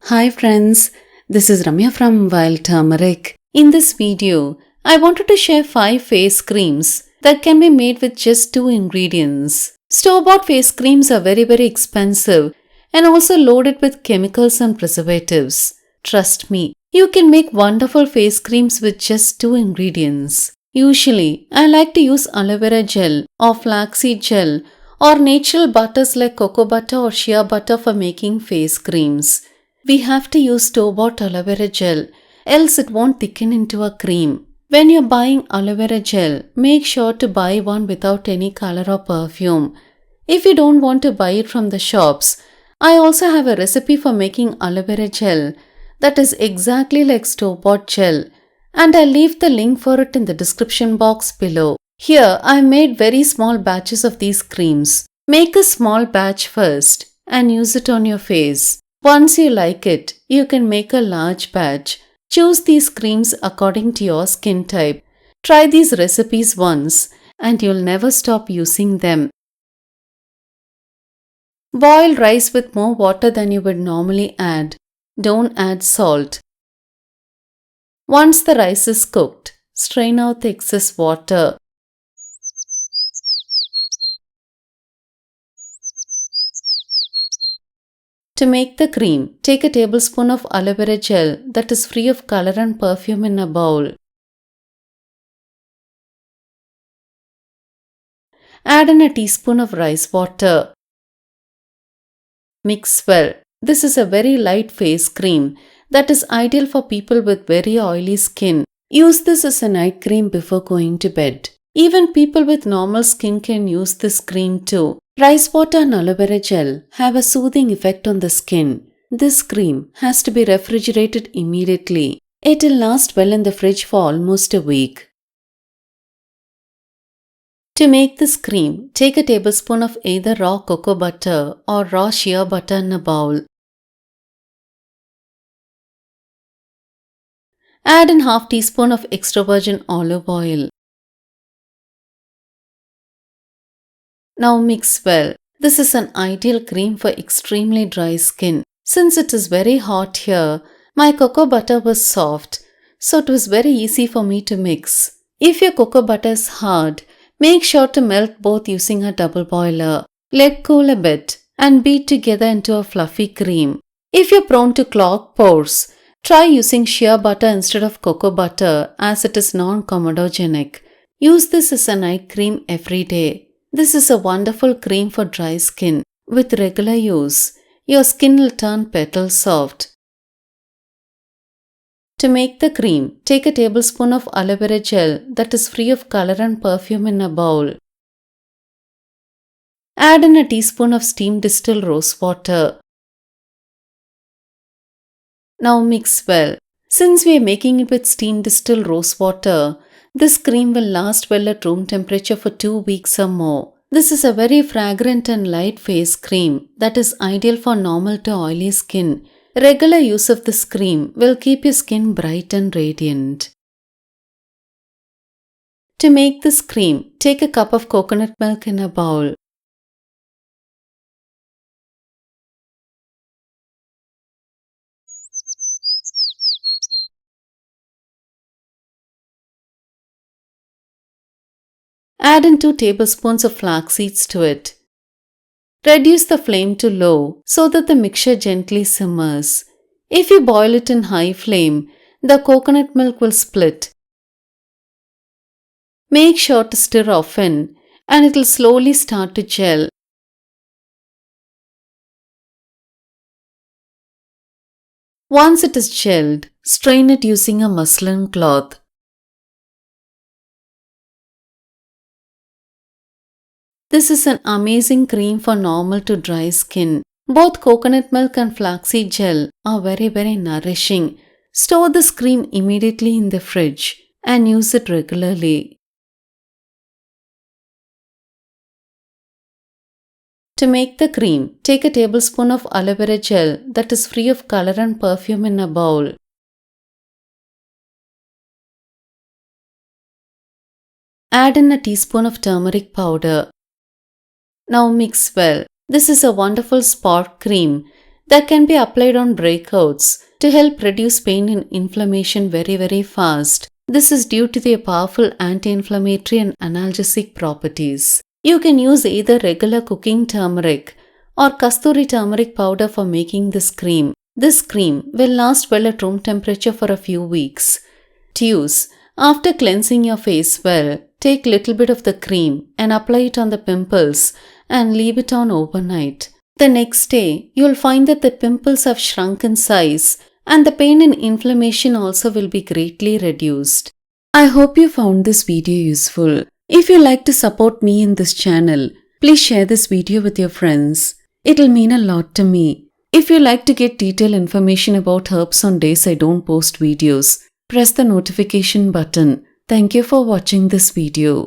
Hi friends, this is Ramya from Wild Turmeric. In this video, I wanted to share 5 face creams that can be made with just 2 ingredients. Store-bought face creams are very expensive and also loaded with chemicals and preservatives. Trust me, you can make wonderful face creams with just 2 ingredients. Usually, I like to use aloe vera gel or flaxseed gel or natural butters like cocoa butter or shea butter for making face creams. We have to use store-bought aloe vera gel, else it won't thicken into a cream. When you're buying aloe vera gel, make sure to buy one without any color or perfume. If you don't want to buy it from the shops, I also have a recipe for making aloe vera gel that is exactly like store-bought gel, and I'll leave the link for it in the description box below. Here, I made very small batches of these creams. Make a small batch first and use it on your face. Once you like it, you can make a large batch. Choose these creams according to your skin type. Try these recipes once and you'll never stop using them. Boil rice with more water than you would normally add. Don't add salt. Once the rice is cooked, strain out the excess water. To make the cream, take a tablespoon of aloe vera gel that is free of color and perfume in a bowl. Add in a teaspoon of rice water. Mix well. This is a very light face cream that is ideal for people with very oily skin. Use this as a night cream before going to bed. Even people with normal skin can use this cream too. Rice water and aloe vera gel have a soothing effect on the skin. This cream has to be refrigerated immediately. It will last well in the fridge for almost a week. To make this cream, take a tablespoon of either raw cocoa butter or raw shea butter in a bowl. Add in half teaspoon of extra virgin olive oil. Now mix well. This is an ideal cream for extremely dry skin. Since it is very hot here, my cocoa butter was soft, so it was very easy for me to mix. If your cocoa butter is hard, make sure to melt both using a double boiler. Let cool a bit and beat together into a fluffy cream. If you're prone to clogged pores, try using shea butter instead of cocoa butter as it is non-comedogenic. Use this as a night cream every day. This is a wonderful cream for dry skin. With regular use, your skin will turn petal soft. To make the cream, take a tablespoon of aloe vera gel that is free of color and perfume in a bowl. Add in a teaspoon of steamed distilled rose water. Now mix well. Since we are making it with steamed distilled rose water, this cream will last well at room temperature for 2 weeks or more. This is a very fragrant and light face cream that is ideal for normal to oily skin. Regular use of this cream will keep your skin bright and radiant. To make this cream, take a cup of coconut milk in a bowl. Add in 2 tablespoons of flax seeds to it. Reduce the flame to low so that the mixture gently simmers. If you boil it in high flame, the coconut milk will split. Make sure to stir often and it will slowly start to gel. Once it is gelled, strain it using a muslin cloth. This is an amazing cream for normal to dry skin. Both coconut milk and flaxseed gel are very nourishing. Store this cream immediately in the fridge and use it regularly. To make the cream, take a tablespoon of aloe vera gel that is free of color and perfume in a bowl. Add in a teaspoon of turmeric powder. Now mix well. This is a wonderful spot cream that can be applied on breakouts to help reduce pain and inflammation very fast. This is due to their powerful anti-inflammatory and analgesic properties. You can use either regular cooking turmeric or kasturi turmeric powder for making this cream. This cream will last well at room temperature for a few weeks. To use, after cleansing your face well, take little bit of the cream and apply it on the pimples and leave it on overnight. The next day, you'll find that the pimples have shrunk in size and the pain and inflammation also will be greatly reduced. I hope you found this video useful. If you like to support me in this channel, please share this video with your friends. It'll mean a lot to me. If you like to get detailed information about herbs on days I don't post videos, press the notification button. Thank you for watching this video.